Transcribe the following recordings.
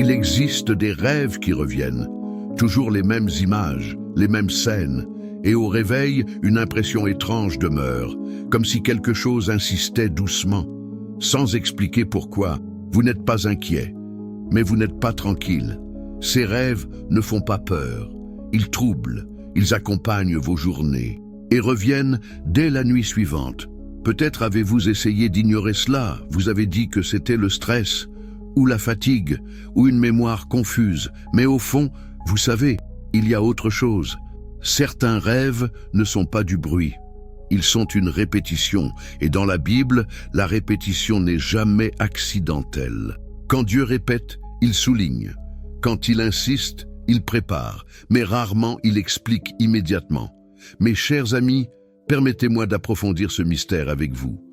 Il existe des rêves qui reviennent, toujours les mêmes images, les mêmes scènes, et au réveil, une impression étrange demeure, comme si quelque chose insistait doucement. Sans expliquer pourquoi, vous n'êtes pas inquiet, mais vous n'êtes pas tranquille. Ces rêves ne font pas peur, ils troublent, ils accompagnent vos journées, et reviennent dès la nuit suivante. Peut-être avez-vous essayé d'ignorer cela, vous avez dit que c'était le stress, ou la fatigue, ou une mémoire confuse, mais au fond, vous savez, il y a autre chose. Certains rêves ne sont pas du bruit, ils sont une répétition, et dans la Bible, la répétition n'est jamais accidentelle. Quand Dieu répète, il souligne. Quand il insiste, il prépare, mais rarement il explique immédiatement. Mes chers amis, permettez-moi d'approfondir ce mystère avec vous.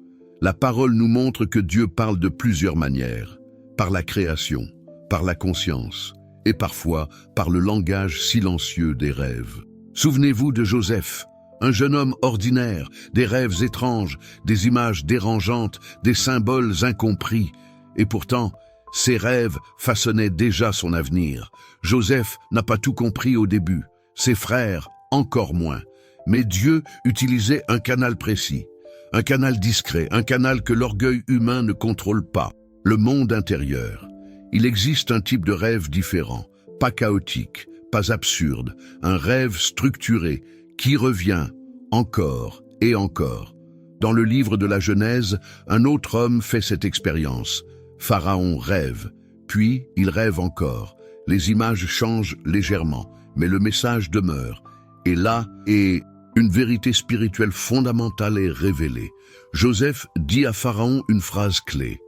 La parole nous montre que Dieu parle de plusieurs manières, par la création, par la conscience, et parfois par le langage silencieux des rêves. Souvenez-vous de Joseph, un jeune homme ordinaire, des rêves étranges, des images dérangeantes, des symboles incompris. Et pourtant, ses rêves façonnaient déjà son avenir. Joseph n'a pas tout compris au début, ses frères encore moins. Mais Dieu utilisait un canal précis, un canal discret, un canal que l'orgueil humain ne contrôle pas, le monde intérieur. Il existe un type de rêve différent, pas chaotique, pas absurde, un rêve structuré qui revient encore et encore. Dans le livre de la Genèse, un autre homme fait cette expérience. Pharaon rêve, puis il rêve encore. Les images changent légèrement, mais le message demeure. Et là, une vérité spirituelle fondamentale est révélée. Joseph dit à Pharaon une phrase clé,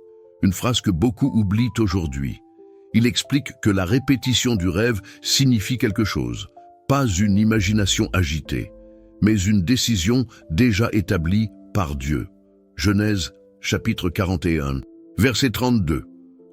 une phrase que beaucoup oublient aujourd'hui. Il explique que la répétition du rêve signifie quelque chose, pas une imagination agitée, mais une décision déjà établie par Dieu. Genèse, chapitre 41, verset 32.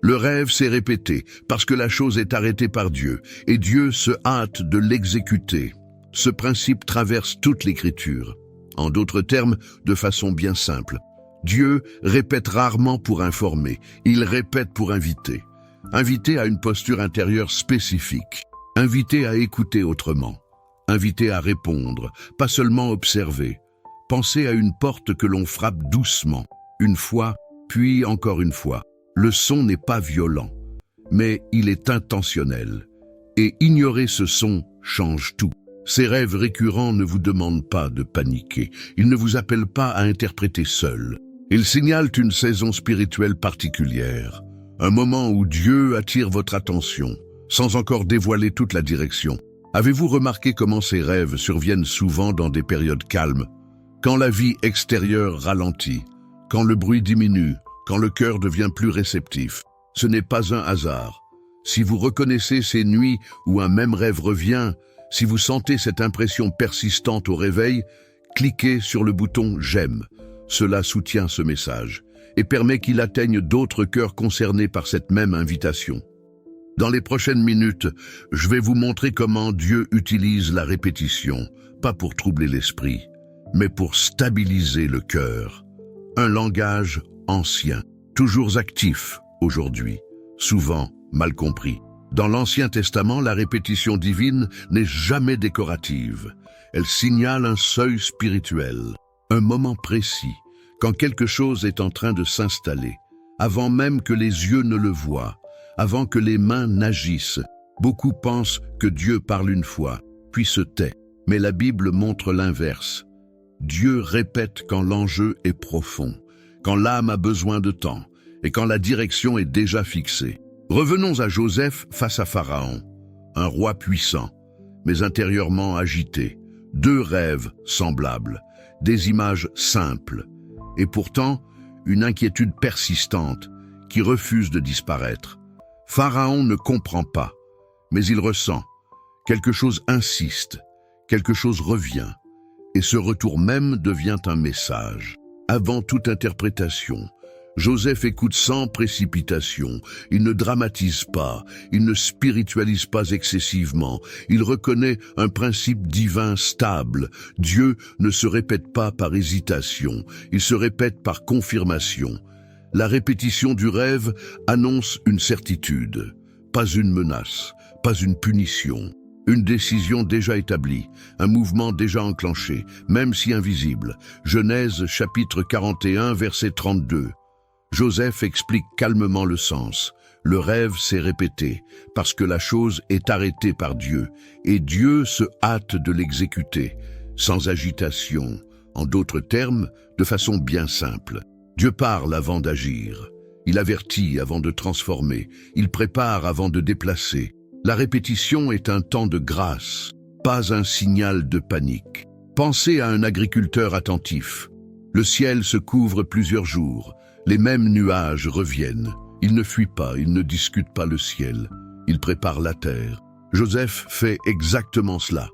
Le rêve s'est répété parce que la chose est arrêtée par Dieu, et Dieu se hâte de l'exécuter. Ce principe traverse toute l'Écriture. En d'autres termes, de façon bien simple, Dieu répète rarement pour informer, il répète pour inviter. Inviter à une posture intérieure spécifique, inviter à écouter autrement, inviter à répondre, pas seulement observer. Pensez à une porte que l'on frappe doucement, une fois, puis encore une fois. Le son n'est pas violent, mais il est intentionnel. Et ignorer ce son change tout. Ces rêves récurrents ne vous demandent pas de paniquer. Ils ne vous appellent pas à interpréter seul. Ils signalent une saison spirituelle particulière, un moment où Dieu attire votre attention, sans encore dévoiler toute la direction. Avez-vous remarqué comment ces rêves surviennent souvent dans des périodes calmes, quand la vie extérieure ralentit, quand le bruit diminue, quand le cœur devient plus réceptif? Ce n'est pas un hasard. Si vous reconnaissez ces nuits où un même rêve revient, si vous sentez cette impression persistante au réveil, cliquez sur le bouton « J'aime ». Cela soutient ce message et permet qu'il atteigne d'autres cœurs concernés par cette même invitation. Dans les prochaines minutes, je vais vous montrer comment Dieu utilise la répétition, pas pour troubler l'esprit, mais pour stabiliser le cœur. Un langage ancien, toujours actif aujourd'hui, souvent mal compris. Dans l'Ancien Testament, la répétition divine n'est jamais décorative. Elle signale un seuil spirituel, un moment précis, quand quelque chose est en train de s'installer, avant même que les yeux ne le voient, avant que les mains n'agissent. Beaucoup pensent que Dieu parle une fois, puis se tait. Mais la Bible montre l'inverse. Dieu répète quand l'enjeu est profond, quand l'âme a besoin de temps, et quand la direction est déjà fixée. Revenons à Joseph face à Pharaon, un roi puissant, mais intérieurement agité. Deux rêves semblables, des images simples, et pourtant une inquiétude persistante qui refuse de disparaître. Pharaon ne comprend pas, mais il ressent. Quelque chose insiste, quelque chose revient, et ce retour même devient un message. Avant toute interprétation, Joseph écoute sans précipitation, il ne dramatise pas, il ne spiritualise pas excessivement, il reconnaît un principe divin stable. Dieu ne se répète pas par hésitation, il se répète par confirmation. La répétition du rêve annonce une certitude. Pas une menace, pas une punition. Une décision déjà établie, un mouvement déjà enclenché, même si invisible. Genèse chapitre 41, verset 32. Joseph explique calmement le sens. Le rêve s'est répété, parce que la chose est arrêtée par Dieu, et Dieu se hâte de l'exécuter, sans agitation. En d'autres termes, de façon bien simple. Dieu parle avant d'agir. Il avertit avant de transformer. Il prépare avant de déplacer. La répétition est un temps de grâce, pas un signal de panique. Pensez à un agriculteur attentif. Le ciel se couvre plusieurs jours. Les mêmes nuages reviennent. Il ne fuit pas, il ne discute pas le ciel. Il prépare la terre. Joseph fait exactement cela.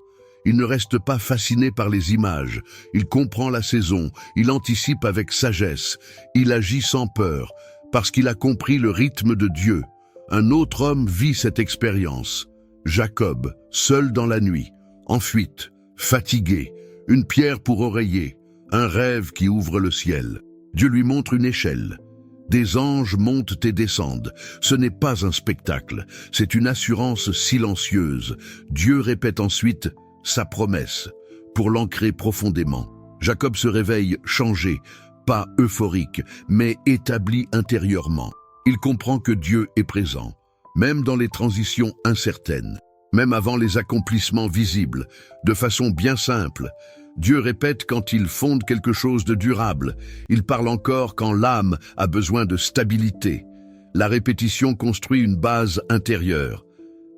Il ne reste pas fasciné par les images. Il comprend la saison. Il anticipe avec sagesse. Il agit sans peur, parce qu'il a compris le rythme de Dieu. Un autre homme vit cette expérience. Jacob, seul dans la nuit, en fuite, fatigué, une pierre pour oreiller, un rêve qui ouvre le ciel. Dieu lui montre une échelle. Des anges montent et descendent. Ce n'est pas un spectacle, c'est une assurance silencieuse. Dieu répète ensuite sa promesse, pour l'ancrer profondément. Jacob se réveille changé, pas euphorique, mais établi intérieurement. Il comprend que Dieu est présent, même dans les transitions incertaines, même avant les accomplissements visibles, de façon bien simple. Dieu répète quand il fonde quelque chose de durable. Il parle encore quand l'âme a besoin de stabilité. La répétition construit une base intérieure,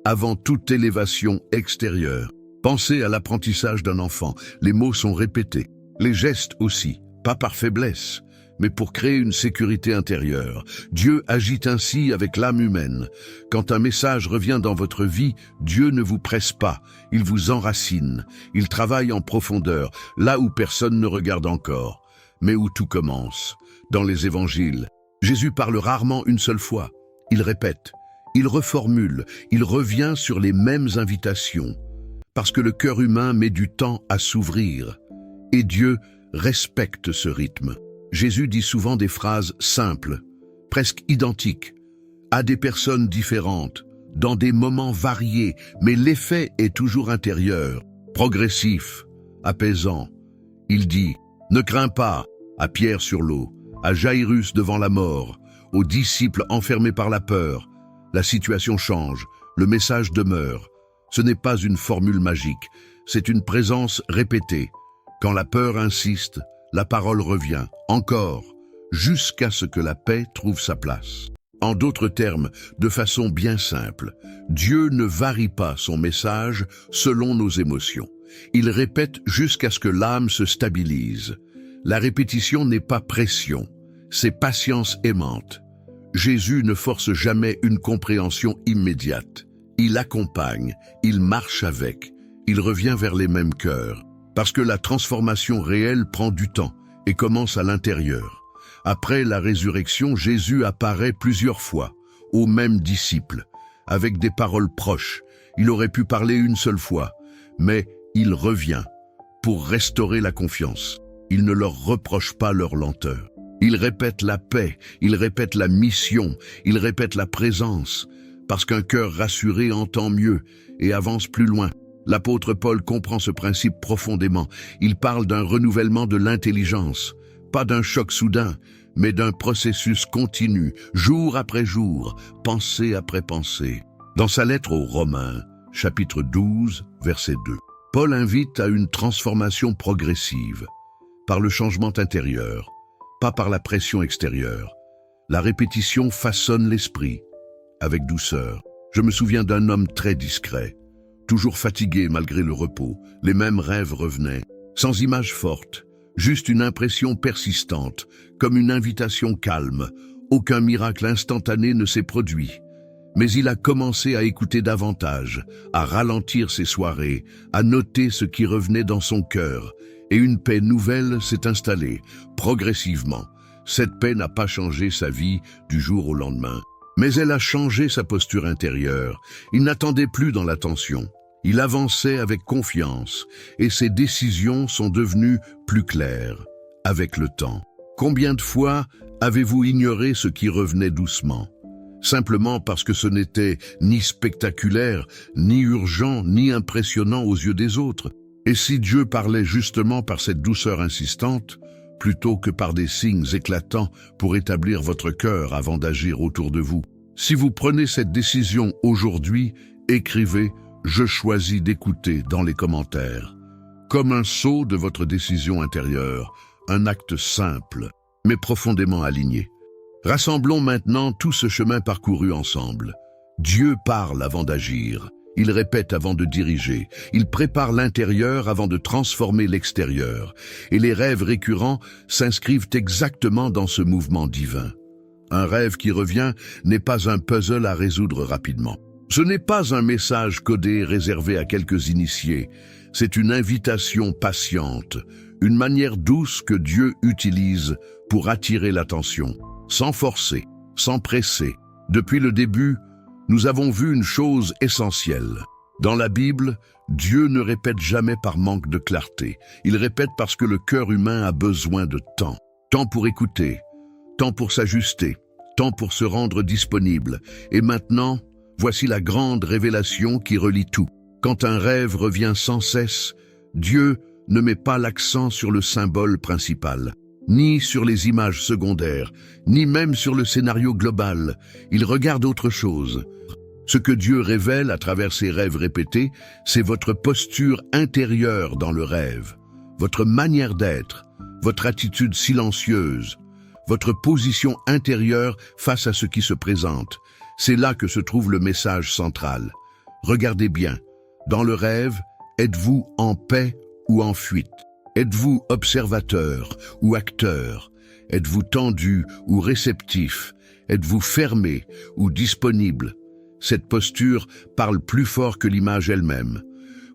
avant toute élévation extérieure. Pensez à l'apprentissage d'un enfant. Les mots sont répétés, les gestes aussi, pas par faiblesse, mais pour créer une sécurité intérieure. Dieu agit ainsi avec l'âme humaine. Quand un message revient dans votre vie, Dieu ne vous presse pas, il vous enracine. Il travaille en profondeur, là où personne ne regarde encore, mais où tout commence. Dans les évangiles, Jésus parle rarement une seule fois. Il répète, il reformule, il revient sur les mêmes invitations, parce que le cœur humain met du temps à s'ouvrir, et Dieu respecte ce rythme. Jésus dit souvent des phrases simples, presque identiques, à des personnes différentes, dans des moments variés, mais l'effet est toujours intérieur, progressif, apaisant. Il dit « Ne crains pas » à Pierre sur l'eau, à Jairus devant la mort, aux disciples enfermés par la peur. La situation change, le message demeure. Ce n'est pas une formule magique, c'est une présence répétée. Quand la peur insiste, la parole revient, encore, jusqu'à ce que la paix trouve sa place. En d'autres termes, de façon bien simple, Dieu ne varie pas son message selon nos émotions. Il répète jusqu'à ce que l'âme se stabilise. La répétition n'est pas pression, c'est patience aimante. Jésus ne force jamais une compréhension immédiate. Il accompagne, il marche avec, il revient vers les mêmes cœurs. Parce que la transformation réelle prend du temps et commence à l'intérieur. Après la résurrection, Jésus apparaît plusieurs fois, aux mêmes disciples, avec des paroles proches. Il aurait pu parler une seule fois, mais il revient pour restaurer la confiance. Il ne leur reproche pas leur lenteur. Il répète la paix, il répète la mission, il répète la présence, parce qu'un cœur rassuré entend mieux et avance plus loin. L'apôtre Paul comprend ce principe profondément. Il parle d'un renouvellement de l'intelligence, pas d'un choc soudain, mais d'un processus continu, jour après jour, pensée après pensée. Dans sa lettre aux Romains, chapitre 12, verset 2, Paul invite à une transformation progressive, par le changement intérieur, pas par la pression extérieure. La répétition façonne l'esprit, avec douceur. Je me souviens d'un homme très discret, toujours fatigué malgré le repos, les mêmes rêves revenaient, sans image forte, juste une impression persistante, comme une invitation calme. Aucun miracle instantané ne s'est produit. Mais il a commencé à écouter davantage, à ralentir ses soirées, à noter ce qui revenait dans son cœur, et une paix nouvelle s'est installée, progressivement. Cette paix n'a pas changé sa vie du jour au lendemain, mais elle a changé sa posture intérieure. Il n'attendait plus dans la tension. Il avançait avec confiance, et ses décisions sont devenues plus claires, avec le temps. Combien de fois avez-vous ignoré ce qui revenait doucement? simplement parce que ce n'était ni spectaculaire, ni urgent, ni impressionnant aux yeux des autres. Et si Dieu parlait justement par cette douceur insistante, plutôt que par des signes éclatants pour établir votre cœur avant d'agir autour de vous? Si vous prenez cette décision aujourd'hui, écrivez « Je choisis d'écouter » dans les commentaires. Comme un sceau de votre décision intérieure, un acte simple, mais profondément aligné. Rassemblons maintenant tout ce chemin parcouru ensemble. Dieu parle avant d'agir. Il répète avant de diriger. Il prépare l'intérieur avant de transformer l'extérieur. Et les rêves récurrents s'inscrivent exactement dans ce mouvement divin. Un rêve qui revient n'est pas un puzzle à résoudre rapidement. Ce n'est pas un message codé réservé à quelques initiés. C'est une invitation patiente, une manière douce que Dieu utilise pour attirer l'attention, sans forcer, sans presser. Depuis le début, nous avons vu une chose essentielle. Dans la Bible, Dieu ne répète jamais par manque de clarté. Il répète parce que le cœur humain a besoin de temps. Temps pour écouter, temps pour s'ajuster, temps pour se rendre disponible. Et maintenant, voici la grande révélation qui relie tout. Quand un rêve revient sans cesse, Dieu ne met pas l'accent sur le symbole principal, ni sur les images secondaires, ni même sur le scénario global. Il regarde autre chose. Ce que Dieu révèle à travers ses rêves répétés, c'est votre posture intérieure dans le rêve, votre manière d'être, votre attitude silencieuse, votre position intérieure face à ce qui se présente. C'est là que se trouve le message central. Regardez bien. Dans le rêve, êtes-vous en paix ou en fuite? Êtes-vous observateur ou acteur? Êtes-vous tendu ou réceptif? Êtes-vous fermé ou disponible? Cette posture parle plus fort que l'image elle-même.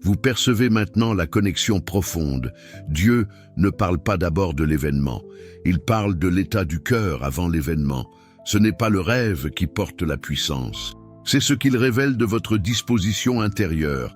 Vous percevez maintenant la connexion profonde. Dieu ne parle pas d'abord de l'événement. Il parle de l'état du cœur avant l'événement. Ce n'est pas le rêve qui porte la puissance. C'est ce qu'il révèle de votre disposition intérieure.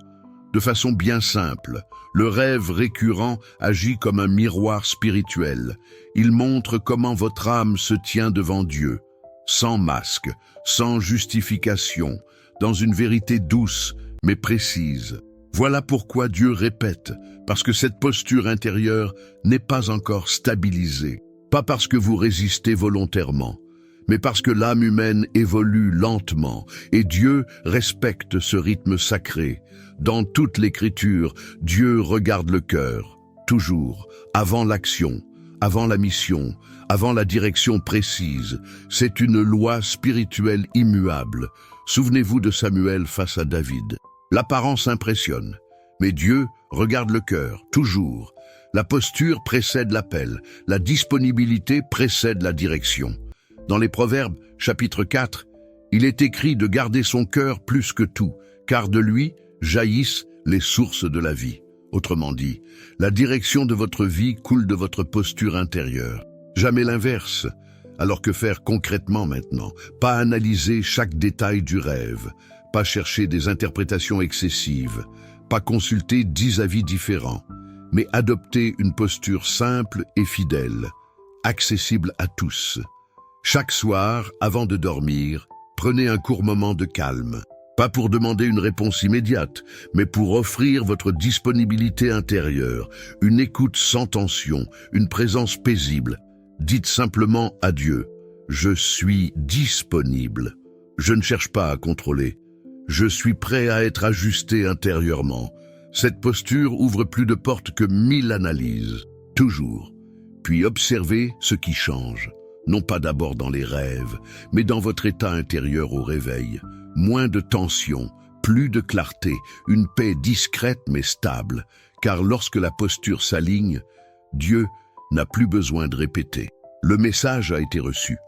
De façon bien simple, le rêve récurrent agit comme un miroir spirituel. Il montre comment votre âme se tient devant Dieu, sans masque, sans justification, dans une vérité douce mais précise. Voilà pourquoi Dieu répète, parce que cette posture intérieure n'est pas encore stabilisée. Pas parce que vous résistez volontairement, mais parce que l'âme humaine évolue lentement et Dieu respecte ce rythme sacré. Dans toute l'Écriture, Dieu regarde le cœur, toujours, avant l'action, avant la mission, avant la direction précise. C'est une loi spirituelle immuable. Souvenez-vous de Samuel face à David. L'apparence impressionne, mais Dieu regarde le cœur, toujours. La posture précède l'appel, la disponibilité précède la direction. Dans les Proverbes, chapitre 4, il est écrit de garder son cœur plus que tout, car de lui jaillissent les sources de la vie. Autrement dit, la direction de votre vie coule de votre posture intérieure. Jamais l'inverse. Alors que faire concrètement maintenant? Pas analyser chaque détail du rêve, pas chercher des interprétations excessives, pas consulter 10 avis différents, mais adopter une posture simple et fidèle, accessible à tous. Chaque soir, avant de dormir, prenez un court moment de calme. Pas pour demander une réponse immédiate, mais pour offrir votre disponibilité intérieure, une écoute sans tension, une présence paisible. Dites simplement à Dieu, « Je suis disponible. Je ne cherche pas à contrôler. Je suis prêt à être ajusté intérieurement. » Cette posture ouvre plus de portes que 1000 analyses. Toujours. Puis observez ce qui change. Non pas d'abord dans les rêves, mais dans votre état intérieur au réveil. Moins de tension, plus de clarté, une paix discrète mais stable, car lorsque la posture s'aligne, Dieu n'a plus besoin de répéter. Le message a été reçu,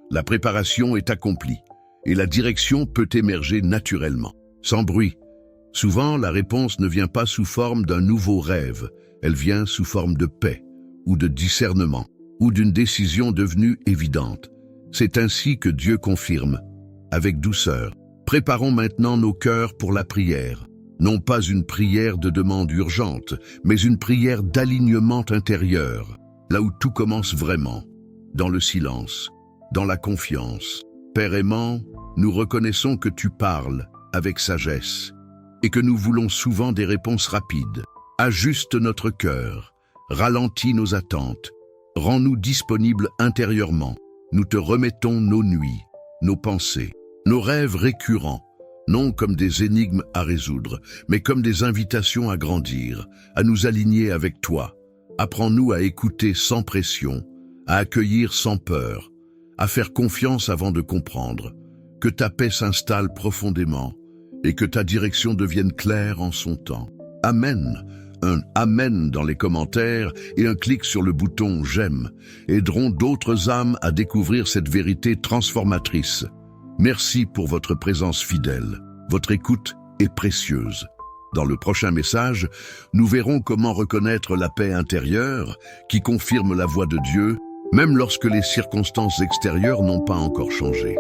la préparation est accomplie, et la direction peut émerger naturellement, sans bruit. Souvent, la réponse ne vient pas sous forme d'un nouveau rêve, elle vient sous forme de paix, ou de discernement, ou d'une décision devenue évidente. C'est ainsi que Dieu confirme, avec douceur. Préparons maintenant nos cœurs pour la prière. Non pas une prière de demande urgente, mais une prière d'alignement intérieur, là où tout commence vraiment, dans le silence, dans la confiance. Père aimant, nous reconnaissons que tu parles avec sagesse et que nous voulons souvent des réponses rapides. Ajuste notre cœur, ralentis nos attentes, rends-nous disponibles intérieurement. Nous te remettons nos nuits, nos pensées, nos rêves récurrents, non comme des énigmes à résoudre, mais comme des invitations à grandir, à nous aligner avec toi. Apprends-nous à écouter sans pression, à accueillir sans peur, à faire confiance avant de comprendre, que ta paix s'installe profondément et que ta direction devienne claire en son temps. Amen. Un Amen dans les commentaires et un clic sur le bouton J'aime aideront d'autres âmes à découvrir cette vérité transformatrice. Merci pour votre présence fidèle. Votre écoute est précieuse. Dans le prochain message, nous verrons comment reconnaître la paix intérieure qui confirme la voix de Dieu, même lorsque les circonstances extérieures n'ont pas encore changé.